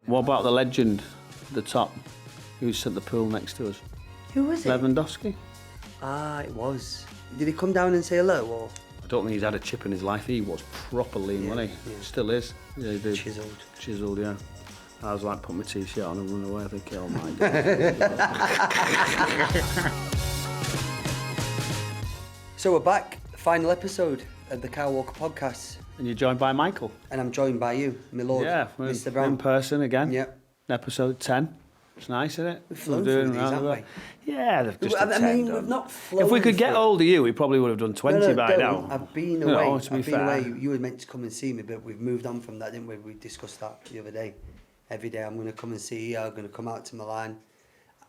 What about the legend at the top who sat the pool next to us? Who was it? Lewandowski. Ah, it was. Did he come down and say hello, or? I don't think he's had a chip in his life. He was proper lean, wasn't he? Yeah. Still is. Yeah, he did. Chiselled. Chiselled, yeah. I was like, put my t-shirt on and run away. I think, oh my God. So we're back. Final episode of the Kyle Walker podcast. And you're joined by Michael. And I'm joined by you, my lord, Yeah, Mr. Brown. in person again. Yep. Episode 10. It's nice, isn't it? We've flown through these, haven't we? Yeah, they've just I done mean, 10 we've done. not flown If we could get through. hold of you, we probably would have done 20 by don't. now. I've been You know, away. to be I've been fair. away. You were meant to come and see me, but we've moved on from that, didn't we? We discussed that the other day. Every day I'm going to come and see you. I'm going to come out to Milan.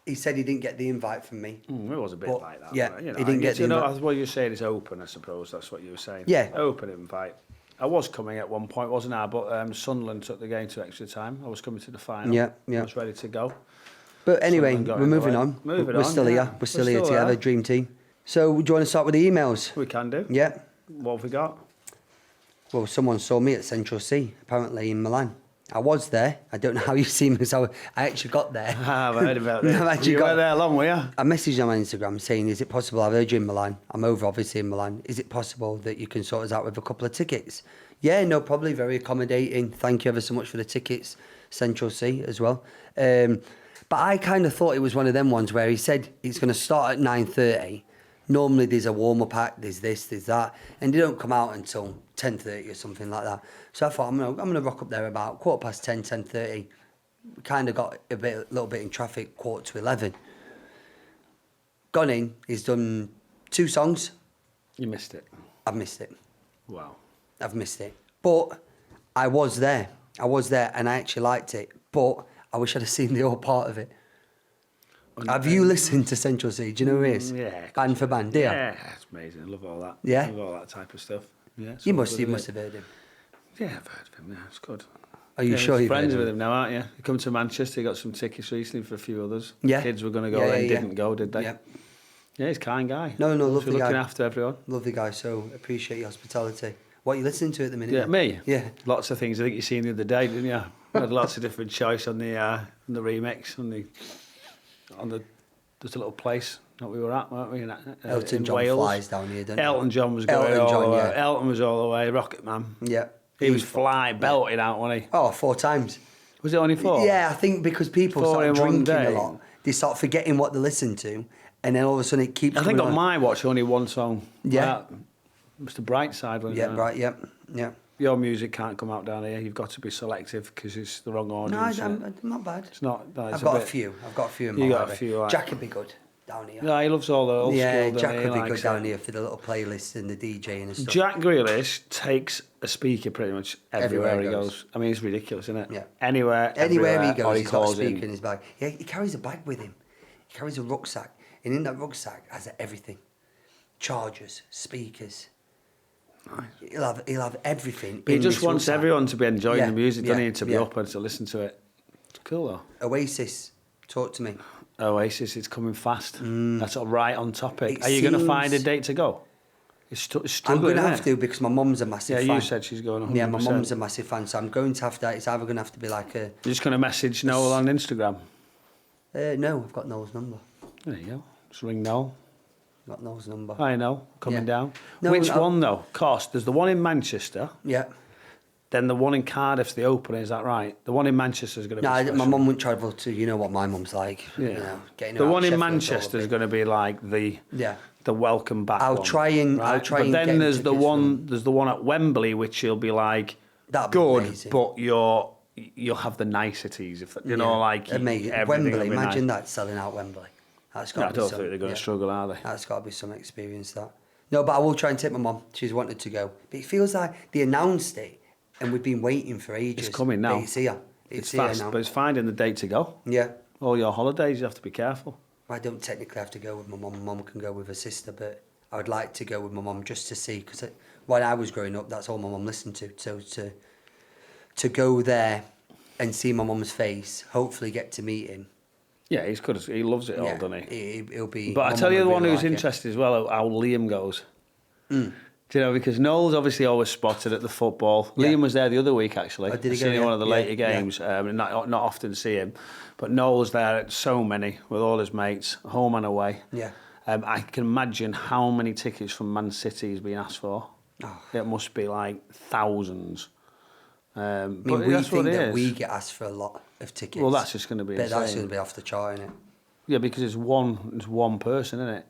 He said he didn't get the invite from me. It was a bit But, like that. yeah, but, you know, he didn't get the invite. what you're saying is open, I suppose. That's what you were saying. Yeah. Open invite. I was coming at one point, wasn't I? But Sunderland took the game to extra time. I was coming to the final. Yeah. I was ready to go. But anyway, Sunderland got we're in the moving way. on. Moving we're on, still yeah. here. We're still here still together, there. dream team. So, do you want to start with the emails? We can do. Yeah. What have we got? Well, someone saw me at Central CEE, apparently in Milan. I was there. I don't know how you've seen me, so I actually got there. I've heard about it. I've actually You got- were there long, were you? I messaged him on Instagram saying, is it possible, I've heard you in Milan, I'm over obviously in Milan, is it possible that you can sort us out with a couple of tickets? Yeah, no, probably, very accommodating. Thank you ever so much for the tickets, Central CEE as well. But I kind of thought it was one of them ones where he said it's going to start at 9:30. Normally there's a warm-up act, there's this, there's that, and they don't come out until 10:30 or something like that. So I thought, I'm gonna rock up there about 10:15, 10:30. We kind of got a little bit in traffic, 11:15. Gone in, he's done 2 songs. You missed it. I've missed it. Wow. I've missed it. But I was there. And I actually liked it. But I wish I'd have seen the whole part of it. Have you listened to Central CEE? Do you know who it is? Yeah. Band for band, do you? Yeah, it's amazing. I love all that. Yeah? I love all that type of stuff. Yeah. it's You all must good, isn't have it? heard him. Yeah, I've heard of him. Yeah, it's good. Are you Yeah, sure he's you've friends heard with him? him now, aren't you? He come to Manchester. He got some tickets recently for a few others. Yeah. Kids were going to go, Yeah, then yeah, didn't go, did they? Yeah. Yeah, he's a kind guy. No, So lovely looking guy. after everyone. Lovely guy, so appreciate your hospitality. What are you listening to at the minute? Yeah, me. Yeah. Lots of things. I think you seen the other day, didn't you? Had lots of different choice on the remix on the there's a little place that we were at, weren't we? Elton in John Wales. flies down here, doesn't he? Elton John was going Elton all John, the way. yeah. Elton was all the way. Rocket Man. Yeah. He was belting out, wasn't he? Oh, 4 times. Was it only 4? Yeah, I think because people 4 start in one drinking a day. lot, they start forgetting what they listen to, and then all of a sudden it keeps I think coming on my watch only one song. Yeah. Mr. Brightside, wasn't Yeah, it? right, yeah, yeah. Your music can't come out down here. You've got to be selective because it's the wrong No, audience. I'm not bad. It's not. No, it's I've got a bit- few. I've got a few in You my got a library. few, right. Jack would be good down here. Yeah, he loves all the old Yeah, school. Jack doesn't he? would be He good likes down it. here for the little playlists and the DJing and stuff. Jack Grealish takes a speaker pretty much everywhere he goes. I mean, it's ridiculous, isn't it? Yeah. Anywhere Anywhere he everywhere, goes, or he's got a calls speaker in. in his bag. Yeah, he carries a bag with him. He carries a rucksack, and in that rucksack has everything: chargers, speakers. Nice. He'll have everything. He in just this wants rucksack. everyone to be enjoying Yeah, the music, doesn't yeah, he? To be yeah. up and to listen to it. It's cool though. Oasis, talk to me. Oasis, it's coming fast. That's right on topic. It Are you going to seems- find a date to go? It's I'm struggling. going to have isn't it? to because my mum's a massive Yeah, fan. you said she's going 100%. Yeah, my mum's a massive fan, so I'm going to have to. It's either going to have to be like a. You're just going to message Noel on Instagram. No, I've got Noel's number. There you go. Just ring Noel. Got Noel's number. I know, coming Yeah. down. No, Which I'll- one though? Cost. There's the one in Manchester. Yeah. Then the one in Cardiff's the opener. Is that right? The one in Manchester is going to be. No, special. my mum wouldn't travel to. You know what my mum's like. Yeah. You know, getting her The out one of in Sheffield, Manchester is going to be like the Yeah. the welcome back. I'll one, try and- right? I'll try But and then get there's the tickets one. There's the one at Wembley, which will be like That'd be good, amazing. but you'll have the niceties. If you know, like amazing. everything will Wembley. be Imagine nice. that selling out Wembley. That's No, got I to be don't some, think they're going yeah. to struggle, are they? That's got to be some experience. That. No, but I will try and take my mum. She's wanted to go, but it feels like they announced it, and we've been waiting for ages. It's coming now. But it's here. It's here fast, now. but it's finding the date to go. Yeah. All your holidays, you have to be careful. I don't technically have to go with my mum. My mum can go with her sister, but I would like to go with my mum just to see, because when I was growing up, that's all my mum listened to. So to go there and see my mum's face, hopefully get to meet him. Yeah, he's good. He loves it all, Yeah, doesn't he? He'll be. But I my tell mum you, the would one really who's like it. interested as well, how Liam goes. Do Do you know, because Noel's obviously always spotted at the football. Yeah. Liam was there the other week, actually. Oh, did he Seen go, him in one of the yeah? later games. Not often see him. But Noel's there at so many with all his mates, home and away. Yeah. I can imagine how many tickets from Man City he's been asked for. Oh. It must be like thousands. I mean, But we that's what think it that is. we get asked for a lot of tickets. Well, that's just going to be But that's insane. going to be off the chart, isn't it? Yeah, because it's one person, isn't it?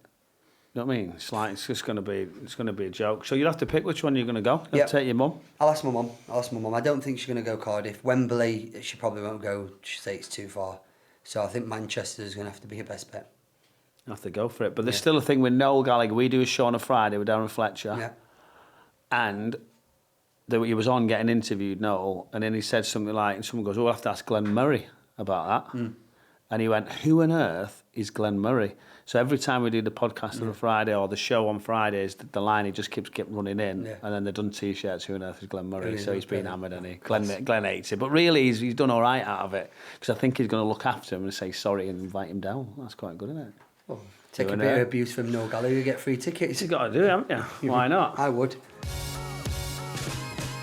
You know what I mean? It's like it's going to be a joke. So you'd have to pick which one you're going to go. You have to take your mum. I'll ask my mum. I don't think she's going to go Cardiff. Wembley, she probably won't go. She say it's too far. So I think Manchester is going to have to be her best bet. You have to go for it. But there's still a thing with Noel Gallagher. We do a show on a Friday with Darren Fletcher. Yeah. And he was on getting interviewed, Noel, and then he said something like, and someone goes, oh, we'll have to ask Glenn Murray about that. And he went, who on earth is Glenn Murray? So every time we do the podcast on a Friday or the show on Fridays, the line he just keeps running in, and then they've done T-shirts, who on earth is Glenn Murray? So he's been hammered, and Glenn hates it. But really, he's done all right out of it, because I think he's going to look after him and say sorry and invite him down. That's quite good, isn't it? Well, take a bit of abuse from Noel Gallagher, you get free tickets. You've got to do it, haven't you? Why not? I would.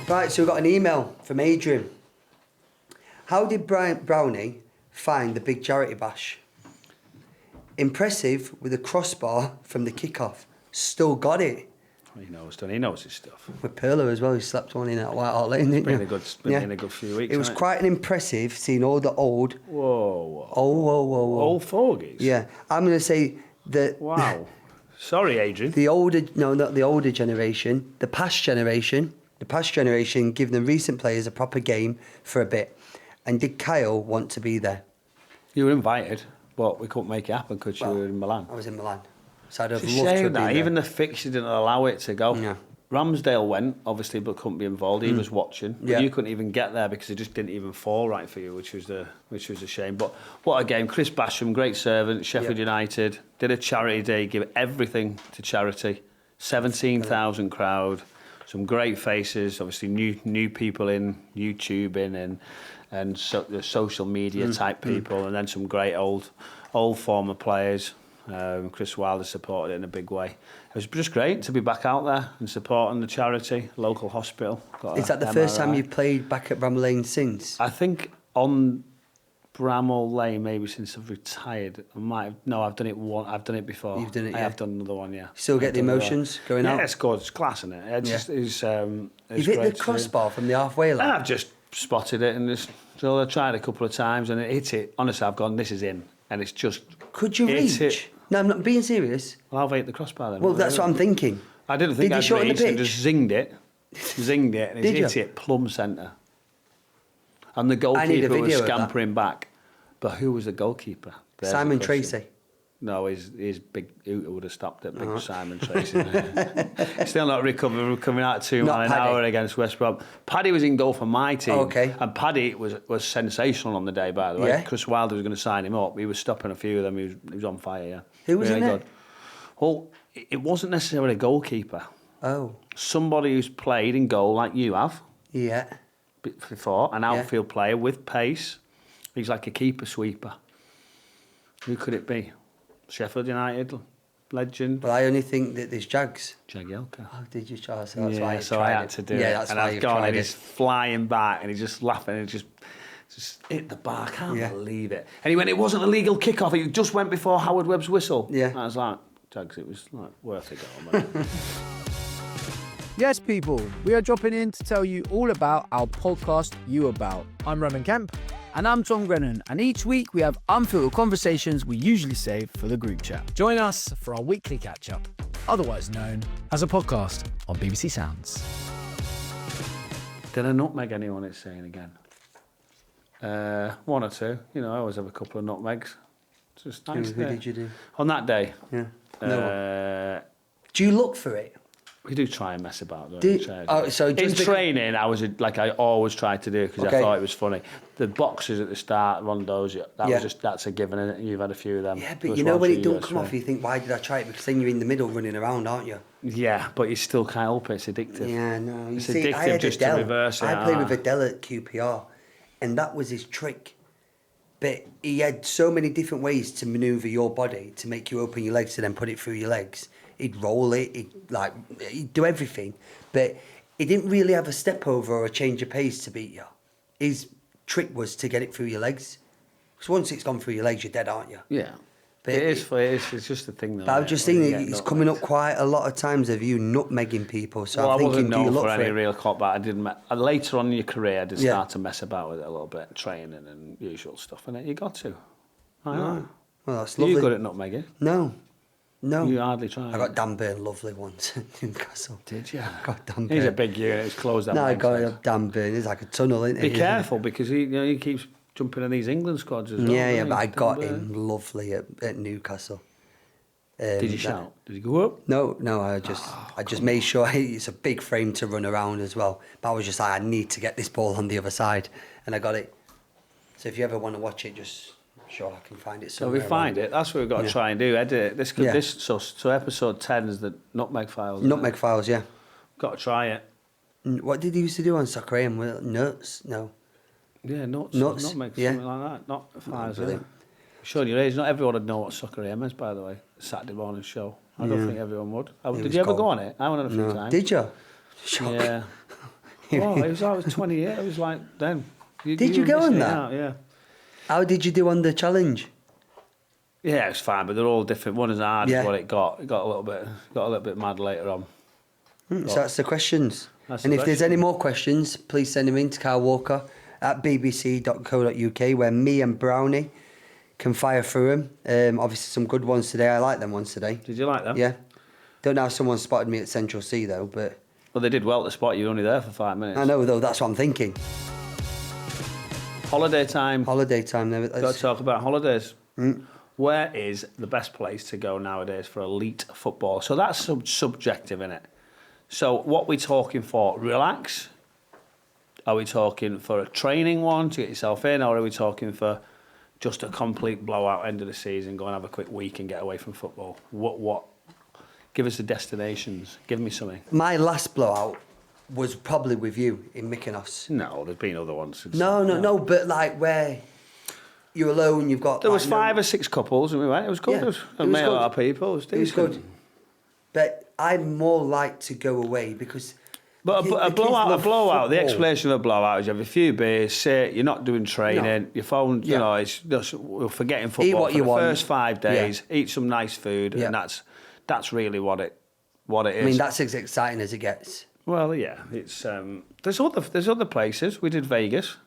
Right, so we've got an email from Adrian. How did Brownie find the big charity bash? Impressive with a crossbar from the kickoff. Still got it. He knows, doesn't he? He knows his stuff. With Perlo as well, he slapped one in at White Hart Lane, didn't Been you? a good few weeks. It was quite an impressive seeing all the old... Whoa. Old fogies? Yeah. I'm going to say that... Wow. Sorry, Adrian. Not the older generation, the past generation giving the recent players a proper game for a bit. And did Kyle want to be there? You were invited, but we couldn't make it happen because you were in Milan. I was in Milan. So I'd have It's a loved to shame have been that there. even the fixture didn't allow it to go. Yeah. Ramsdale went, obviously, but couldn't be involved. He was watching. But Yeah. you couldn't even get there because it just didn't even fall right for you, which was a shame. But what a game. Chris Basham, great servant, Sheffield United, did a charity day, give everything to charity. 17,000 crowd, some great faces, obviously new people in, YouTubing and the social media type people, and then some great old former players. Chris Wilder supported it in a big way. It was just great to be back out there and supporting the charity, local hospital. Is that the first time you've played back at Bramall Lane since? I think on Bramall Lane, maybe since I've retired. I've done it I've done it before. You've done it, I yeah. have done another one, yeah. Still get the emotions going out? Yeah, it's good. It's class, isn't it? It's You've great hit the to do. crossbar from the halfway line? I've just spotted it and so I tried a couple of times and it hit it. Honestly, I've gone, this is in. And it's just... Could you hit reach? it. No, I'm not being serious. Well, I've hit the crossbar then. Well, that's what I'm thinking. I didn't think Did you I'd shorten the reach and pitch? just zinged it, and Did hit you? it plumb centre. And the I need a goalkeeper was video of that. scampering back. But who was the goalkeeper? There's Simon the question. Tracy. No, he's big. Who would have stopped it? Big Simon Tracy. Still not recovered. We're coming out 2 Not an Paddy. hour against West Brom. Paddy was in goal for my team. Oh, okay. And Paddy was sensational on the day, by the way. Yeah. Chris Wilder was going to sign him up. He was stopping a few of them. He was on fire, yeah. Who was in there? good. Well, it wasn't necessarily a goalkeeper. Oh, Somebody who's played in goal like you have yeah. before, an outfield player with pace. He's like a keeper sweeper. Who could it be? Sheffield United legend. But I only think that there's Jags. Jagielka. Oh, did you try? So that's why you so tried I had it. to do yeah, it. that's And why I've you've gone tried and it. he's flying back and he's just laughing and just hit the bar. I can't believe it. And he went, it wasn't a legal kickoff. It just went before Howard Webb's whistle. Yeah. I was like, Jags, it was like worth a go, man. Yes, people, we are dropping in to tell you all about our podcast, You About. I'm Roman Kemp. And I'm Tom Grennan, and each week we have unfiltered conversations we usually save for the group chat. Join us for our weekly catch-up, otherwise known as a podcast on BBC Sounds. Did I nutmeg anyone, it's saying again? One or two. You know, I always have a couple of nutmegs. It's just nice. Who did you do? On that day, Yeah. Do you look for it? we do try and mess about. Don't Do- we? Try- oh, so in just because- training, I was like I always tried to do because Okay. I thought it was funny. The boxes at the start, rondos, that's a given. And you've had a few of them. Yeah, There but was you know one when for it don't US come off, training. you think, why did I try it? Because then you're in the middle running around, aren't you? Yeah, but you still can't help it. It's addictive. Yeah, no. You It's see, I addictive had just to Adele. reverse it. I played with Adele at QPR, and that was his trick. But he had so many different ways to manoeuvre your body to make you open your legs to then put it through your legs. He'd roll it. He'd do everything, but he didn't really have a step over or a change of pace to beat you. His trick was to get it through your legs. Because once it's gone through your legs, you're dead, aren't you? Yeah. But It's just a thing, though. But I'm just thinking, he's coming up quite a lot of times of you nutmegging people. So Well, I'm I wasn't thinking, do you known look for for any it? real cop, but I did. Later on in your career, I did Yeah. start to mess about with it a little bit, training and usual stuff, and you got to. I know. Well, that's Are lovely. you good at nutmegging? No. You hardly try. I got Dan Burn lovely once in Newcastle. Did you? Got Dan Burn. He's a big unit. It's closed down. No, I got Dan Burn. It's like a tunnel, isn't it? Be careful because he keeps jumping in these England squads as well. Yeah, doesn't but he? I got Dan him Burn. lovely at Newcastle. Did you shout? Did you go up? No, I just made sure it's a big frame to run around as well. But I was just like, I need to get this ball on the other side, and I got it. So if you ever want to watch it, just sure I can find it So somewhere. we find it. That's what we've got to try and do. Edit it. Yeah. So episode 10 is the Nutmeg Files. isn't Nutmeg it? Files, yeah. Got to try it. What did he used to do on Soccer AM? Nuts? No. Yeah, nuts. Nuts, Nutmeg, yeah. something like that. Not files. Brilliant. Showing your age. Not everyone would know what Soccer AM is, by the way. Saturday morning show. I don't think everyone would. It Did was you ever gold. go on it? I went on a few No. times. Did you? Shock. Yeah. Well, I was 28. I was like, then. Did you were go on missing that? out, yeah. How did you do on the challenge? Yeah, it's fine, but they're all different. One is hard. Yeah. Is what it got. It got a little bit mad later on. So that's the questions. That's And the if there's any more questions, please send them in to Kyle Walker at bbc.co.uk, where me and Brownie can fire through them. Obviously, some good ones today. I like them ones today. Did you like them? Yeah. Don't know how someone spotted me at Central CEE though, but Well, they did well to spot you. Only there for 5 minutes. I know though. That's what I'm thinking. Holiday time. Holiday time. There. Got to talk about holidays. Where is the best place to go nowadays for elite football? So that's subjective, isn't it? So what we talking for? Relax? Are we talking for a training one to get yourself in, or are we talking for just a complete blowout end of the season, go and have a quick week and get away from football? What? Give us the destinations. Give me something. My last blowout was probably with you in Mykonos. No, there's been other ones. No, but like where you're alone, you've got. There was like, 5 or 6 couples and we went. It was good. Yeah, It was, it was met a good. lot of people. It was It was decent. good. But I'd more like to go away because. But the a kids blowout, love the football. explanation of a blowout is you have a few beers, sit, you're not doing training, No. your phone, you Yeah. know, it's just, we're forgetting football what for you the want. first 5 days, eat some nice food, Yeah. and that's really what it is. I mean, that's as exciting as it gets. Well, yeah, it's there's other places. We did Vegas,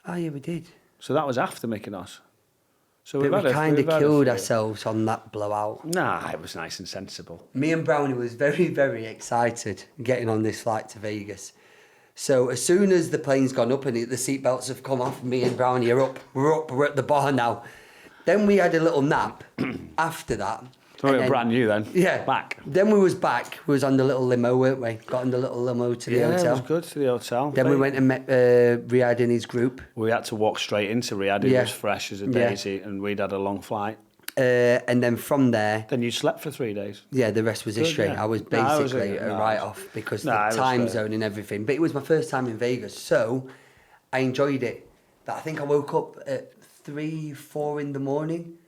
Oh, yeah, we did. so that was after Mykonos. So But we kind of killed ourselves on that blowout. Nah, it was nice and sensible. Me and Brownie was very, very excited getting on this flight to Vegas. So as soon as the plane's gone up and the seatbelts have come off, me and Brownie are up. We're at the bar now. Then we had a little nap after that. So we And were then- brand new then. Yeah. Back. Then we was back. We was on the little limo, weren't we? Got on the little limo to the Yeah, hotel. it was good to the hotel. Then we went and met Riyadh and his group. We had to walk straight into Riyadh. It Yeah. was fresh as a Yeah. daisy, and we'd had a long flight. And then from there, Then you slept for 3 days. yeah, the rest was Good, history. yeah. I was No, I was basically a- a no, write-off because no, I the was time fair. zone and everything. But it was my first time in Vegas, so I enjoyed it. But I think I woke up at 3, 4 in the morning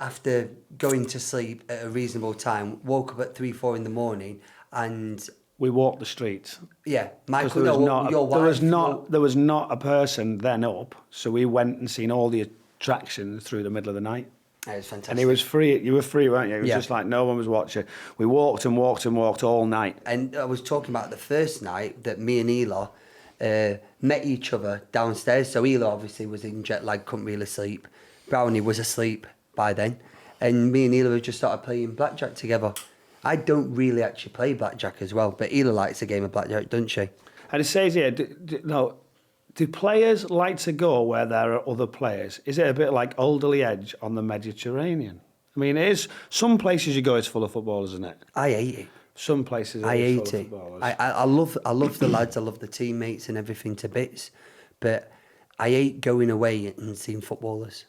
after going to sleep at a reasonable time. Woke up at 3, 4 in the morning, and We walked the streets. yeah, 'Cause Michael, there was, no, not, your there, was wife, not, there was not a person then up, so we went and seen all the attractions through the middle of the night. It was fantastic. And it was free. You were free, weren't you? It was Yeah. just like no one was watching. We walked and walked and walked all night. And I was talking about the first night that me and Ela met each other downstairs. So Ela obviously was in jet lag, couldn't really sleep. Brownie was asleep by then. And me and Ela had just started playing blackjack together. I don't really actually play blackjack as well, but Ela likes a game of blackjack, doesn't she? And it says here, do players like to go where there are other players? Is it a bit like Alderley Edge on the Mediterranean? I mean, it is. Some places you go, it's full of footballers, isn't it? I hate it. Some places I it's hate full it. of footballers. I love the lads, I love the teammates and everything to bits, but I hate going away and seeing footballers.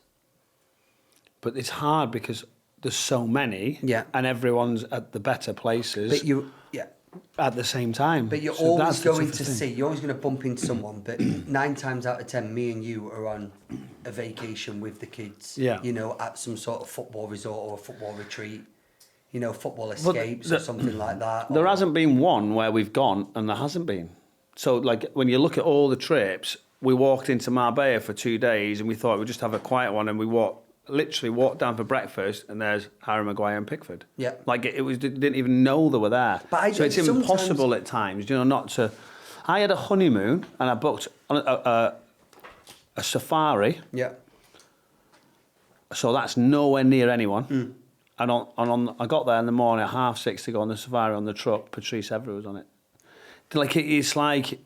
But it's hard because there's so many, Yeah. and everyone's at the better places But yeah. at the same time. But you're So always that's the going tougher to thing. see, you're always going to bump into someone, but 9 times out of 10, me and you are on a vacation with the kids, Yeah. you know, at some sort of football resort or a football retreat. football escapes or something like that. There hasn't been one where we've gone and there hasn't been. So, like, when you look at all the trips, we walked into Marbella for 2 days and we thought we'd just have a quiet one, and we literally walked down for breakfast and there's Harry Maguire and Pickford. Yeah. Like, didn't even know they were there. But so it's impossible at times, not to... I had a honeymoon and I booked a safari. Yeah. So that's nowhere near anyone. And I got there in the morning at 6:30 to go on the safari on the truck. Patrice Evra was on it. Like, it's like...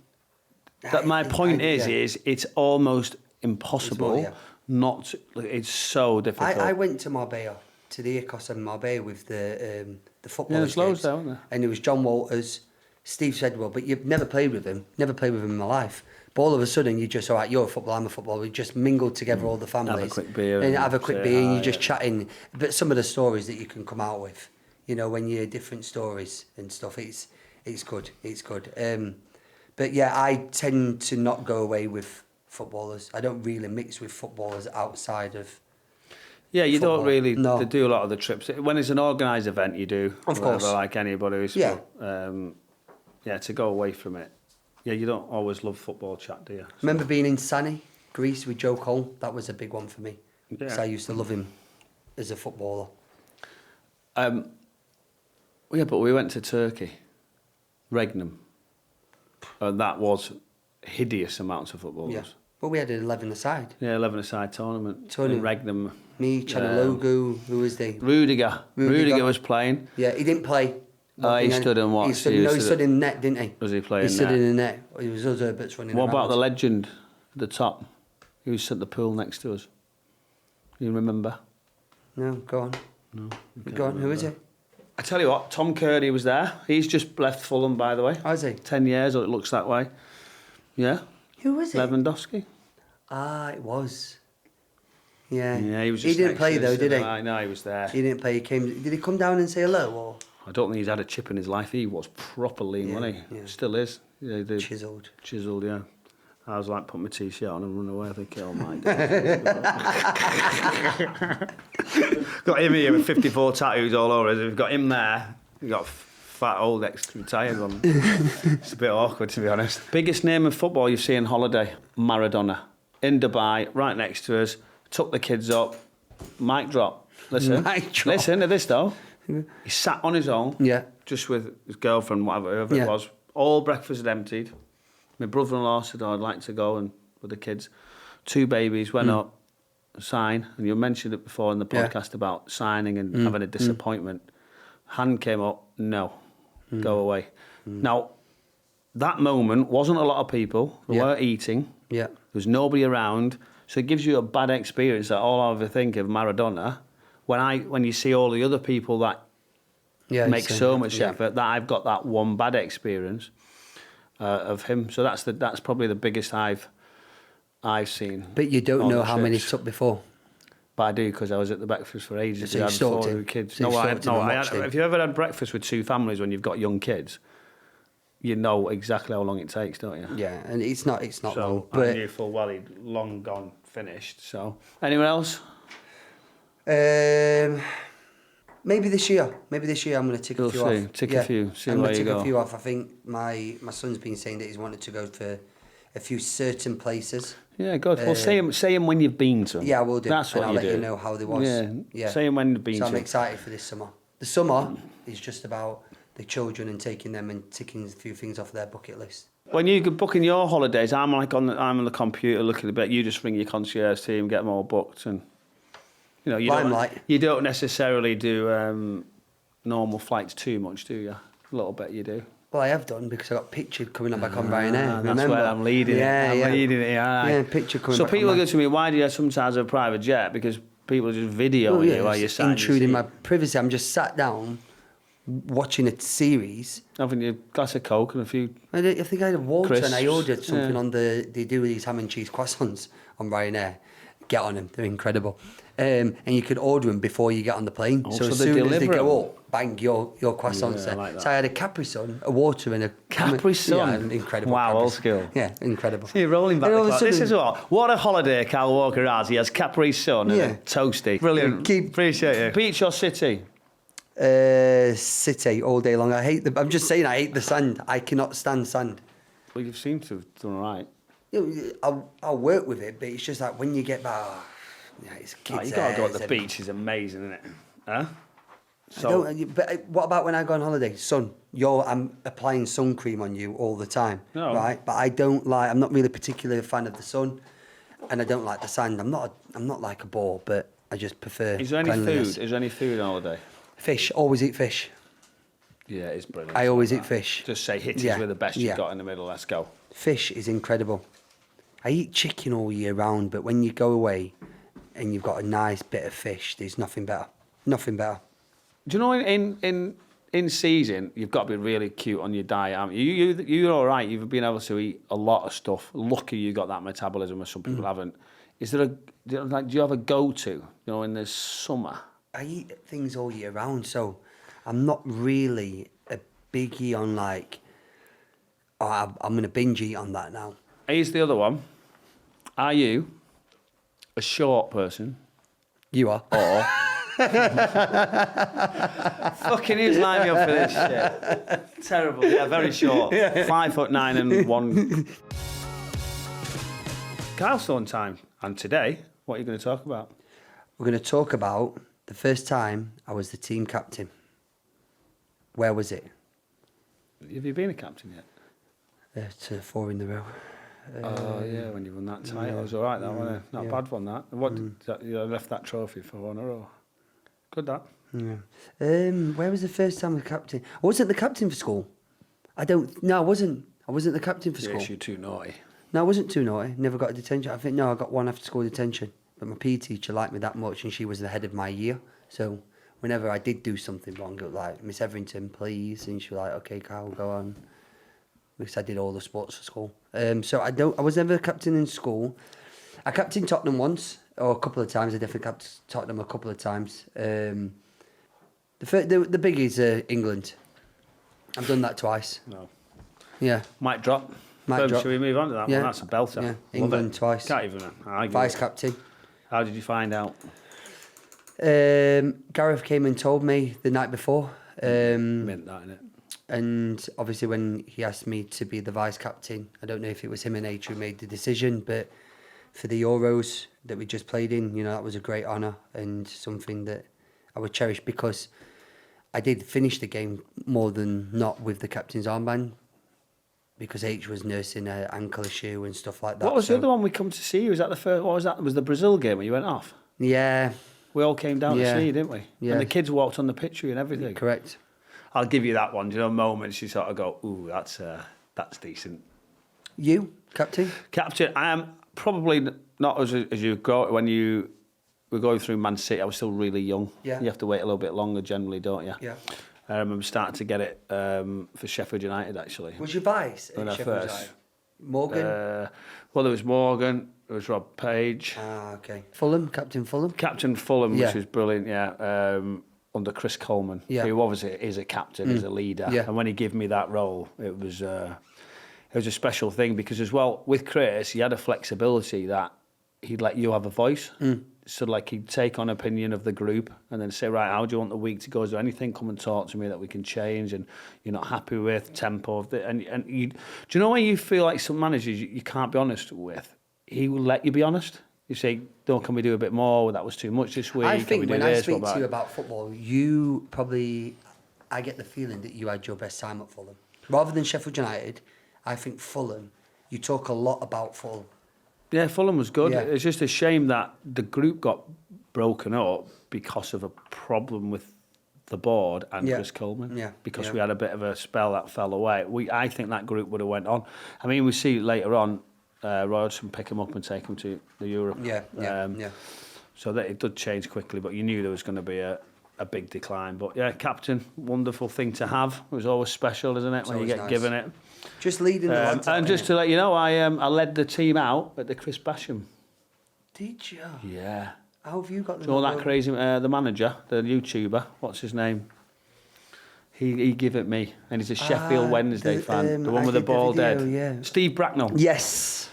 That my point is it's almost impossible not to, it's so difficult. I went to Marbella, to the Icos and Marbella with the football. There's loads there, weren't there? And it was John Walters, Steve Sedwell, but you've never played with him in my life. But all of a sudden, you just, all right, you're a footballer, I'm a footballer. We just mingled together, all the families. Have a quick beer. And have a quick beer, and you're just chatting. But some of the stories that you can come out with, when you hear different stories and stuff, it's good. It's good. But yeah, I tend to not go away with footballers. I don't really mix with footballers outside of... Yeah, you football. Don't really No. do a lot of the trips. When it's an organised event, you do. Of course. Like anybody who's... Yeah. To go away from it. Yeah, you don't always love football chat, do you? Remember being in Sani, Greece, with Joe Cole? That was a big one for me. Yeah. Because I used to love him as a footballer. Yeah, but we went to Turkey, Regnum. And that was hideous amounts of footballers. Yeah. Well, we had an 11-a-side. Yeah, 11-a-side tournament. In Regnum. Me, Chanalogu, who was the... Rudiger was playing. Yeah, he didn't play. He stood and watched. He stood in the net, didn't he? Was he playing? He stood in the net. He was other bits running What around. about the legend at the top? He was at the pool next to us. You remember? No, go on. No. Go on, who is it? I tell you what, Tom Kearney was there. He's just left Fulham, by the way. Has he? 10 years, or it looks that way. Yeah. Who was it? Lewandowski. Ah, it was. Yeah. Yeah, he was just He didn't play though, did he? No, he was there. He didn't play. Did he come down and say hello, or? I don't think he's had a chip in his life. He was proper lean, wasn't he? Yeah. Still is. Yeah, he did. Chiselled. Chiselled, yeah. I was like, put my t-shirt on and run away. I think, oh my God. Got him here with 54 tattoos all over us. We've got him there. We've got fat old ex-retired one. It's a bit awkward, to be honest. Biggest name of football you've seen holiday? Maradona. In Dubai, right next to us. Took the kids up. Mic drop. Listen. Mic drop. Listen to this, though. He sat on his own. Yeah. Just with his girlfriend, whoever Yeah. it was. All breakfast had emptied. My brother-in-law said, I'd like to go and with the kids. 2 babies went up, sign, and you mentioned it before in the podcast about signing and having a disappointment. Hand came up, no, go away. Now, that moment wasn't a lot of people. We weren't eating. Yeah. There was nobody around. So it gives you a bad experience that all I ever think of Maradona, when you see all the other people that make so much effort, that I've got that one bad experience of him. So that's probably the biggest I've seen. But you don't know how many took before. But I do, because I was at the breakfast for ages. So you stalked him? With kids. So you stalked him and watched him? If you ever had breakfast with 2 families when you've got young kids, you know exactly how long it takes, don't you? Yeah, and it's not long. So I But knew full well he'd long gone finished. So anyone else? maybe this year I'm going to tick a few off. Tick a few. See I'm where going to you tick go. a few off. I think my son's been saying that he's wanted to go for a few certain places. Yeah, good. Well, say them when you've been to them. Yeah, I will do. That's what and I'll you let do. you know how they was. Yeah. Say them when you've been So to I'm them. excited for this summer. The summer is just about the children and taking them and ticking a few things off their bucket list. When you're booking your holidays, I'm on the computer looking a bit. You just ring your concierge team, get them all booked, and you don't necessarily do normal flights too much, do you? A little bit you do. Well, I have done because I got pictured coming up back on Ryanair. That's where I'm leading it. I'm leading it. Yeah, picture coming So back people on go to me, why do you sometimes have a private jet? Because people just video you while you're sat intruding my privacy. I'm just sat down watching a series. having your glass of Coke and a few... I think I had a water Crisps, and I ordered something yeah. on they do these ham and cheese croissants on Ryanair. Get on them, they're incredible. And you can order them before you get on the plane. Oh, so as they soon as they deliver go them? up, bang, your croissants Yeah, there. I like that. So I had a Capri Sun, a water and a... Capri Sun? Yeah, incredible. Wow, Capri old Sun. school. Yeah, incredible. See, you're rolling back And the all of a clock. This sudden- is what a holiday Kyle Walker has. He has Capri Sun and Yeah. a toasty. Brilliant. Keep- Appreciate it. Beach or city? City all day long. I'm just saying, I hate the sand. I cannot stand sand. Well, you seem to have done all right. You know, I'll work with it, but it's just like when you get back, it's kids. You got to go to the beach. Is amazing, isn't it? Huh? But what about when I go on holiday? I'm applying sun cream on you all the time, right? But I'm not really particularly a fan of the sun, and I don't like the sand. I'm not like a ball, but I just prefer. Is there any food? Is there any food on holiday? Fish. Always eat fish. Yeah, it's brilliant. I always eat fish. Just say Hitties were the best you've got in the middle. Let's go. Fish is incredible. I eat chicken all year round, but when you go away and you've got a nice bit of fish, there's nothing better. Nothing better. Do you know in season you've got to be really cute on your diet, haven't you? You're all right. You've been able to eat a lot of stuff. Lucky you got that metabolism, where some people haven't. Is there do you have a go-to? You know, in the summer. I eat things all year round, so I'm not really a biggie on I'm going to binge eat on that now. Here's the other one. Are you a short person? You are. Or fucking who's lining me up for this shit? Terrible. Yeah, very short. 5'9" and 1. Carlstone time. And today, what are you going to talk about? We're going to talk about the first time I was the team captain. Where was it? Have you been a captain yet? 4 in a row. Yeah, when you won that title, it was all right. That wasn't it? Not a bad one. That. What? You left that trophy for 1 in a row. Good that. Yeah. Where was the first time I was captain? I wasn't the captain for school. I wasn't. I wasn't the captain for school. Yes, you're too naughty. No, I wasn't too naughty. Never got a detention. I think I got 1 after school detention. But my PE teacher liked me that much, and she was the head of my year. So whenever I did do something wrong, it was like, Miss Everington, please, and she was like, okay, Kyle, go on. Because I did all the sports for school. So I was never a captain in school. I captained Tottenham once, or a couple of times. I definitely captained Tottenham a couple of times. The big is England. I've done that twice. No. Yeah. Might drop. Shall we move on to that one? That's a belter. Yeah. England twice. Can't even argue. Vice captain. How did you find out? Gareth came and told me the night before. Meant that, innit? And obviously when he asked me to be the vice captain, I don't know if it was him and H who made the decision, but for the Euros that we just played in, that was a great honour and something that I would cherish, because I did finish the game more than not with the captain's armband, because H was nursing an ankle issue and stuff like that. What was the other one we come to see? Was that the first? What was that? Was the Brazil game where you went off? Yeah. We all came down to see you, didn't we? Yeah. And the kids walked on the pitch and everything. Correct. I'll give you that one. Moments you sort of go, ooh, that's decent. You, captain? Captain, I am probably not as you go when you were going through Man City. I was still really young. Yeah. You have to wait a little bit longer generally, don't you? Yeah. I remember starting to get it for Sheffield United, actually. Was your vice when at Sheffield United? Morgan? Well, there was Morgan, there was Rob Page. Ah, okay. Fulham, Captain Fulham? Captain Fulham, which was brilliant, yeah. Under Chris Coleman, who obviously is a captain, is a leader. Yeah. And when he gave me that role, it was a special thing, because as well, with Chris, he had a flexibility that he'd let you have a voice. So like he'd take on opinion of the group and then say, right, how do you want the week to go? Is there anything, come and talk to me that we can change and you're not happy with, tempo of the, and you, do you know when you feel like some managers you can't be honest with? He will let you be honest. You say, can we do a bit more? That was too much this week. I think when I speak to you it? about football, I get the feeling that you had your best time at Fulham. Rather than Sheffield United, I think Fulham, you talk a lot about Fulham. Yeah, Fulham was good. Yeah. It's just a shame that the group got broken up because of a problem with the board and Chris Coleman. Yeah. Because we had a bit of a spell that fell away. I think that group would have went on. I mean, we see later on, Roy Hodgson pick him up and take him to the Europe. Yeah. So that it did change quickly, but you knew there was going to be a big decline. But yeah, captain, wonderful thing to have. It was always special, isn't it, when you get given it? Just leading the lads out, and just to let you know, I led the team out at the Chris Basham. Did you? Yeah. How have you got the... So all that crazy, the manager, the YouTuber, what's his name? He gave it me, and he's a Sheffield Wednesday fan. The one with the ball dead. Yeah. Steve Bracknell. Yes.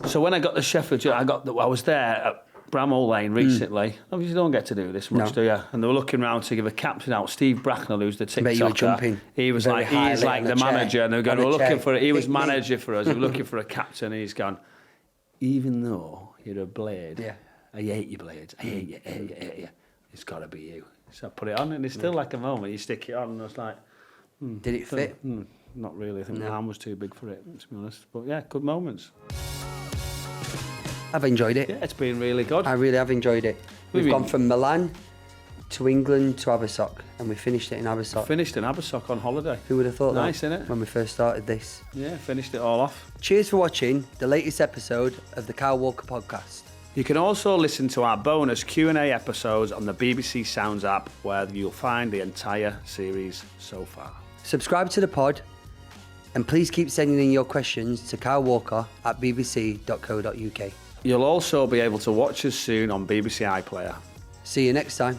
So when I got the Sheffield, I was there Bramall Lane recently. Obviously, you don't get to do this much, do you? And they were looking round to give a captain out. Steve Bracknell, who's the TikToker, you were jumping he was like the manager, and they were going, "We're looking for it." He was manager for us. We were looking for a captain, and he's gone. Even though you're a blade, I hate your blades. I hate you. I hate you. It's got to be you. So I put it on, and it's still like a moment. You stick it on, and I was like, did it fit? Not really. I think my arm was too big for it, to be honest. But yeah, good moments. I've enjoyed it. Yeah, it's been really good. I really have enjoyed it. We've gone from Milan to England to Abersock, and we finished it in Abersock. Finished in Abersock on holiday. Who would have thought Nice, that? innit? When we first started this. Yeah, finished it all off. Cheers for watching the latest episode of the Kyle Walker podcast. You can also listen to our bonus Q&A episodes on the BBC Sounds app, where you'll find the entire series so far. Subscribe to the pod, and please keep sending in your questions to kylewalker@bbc.co.uk. You'll also be able to watch us soon on BBC iPlayer. See you next time.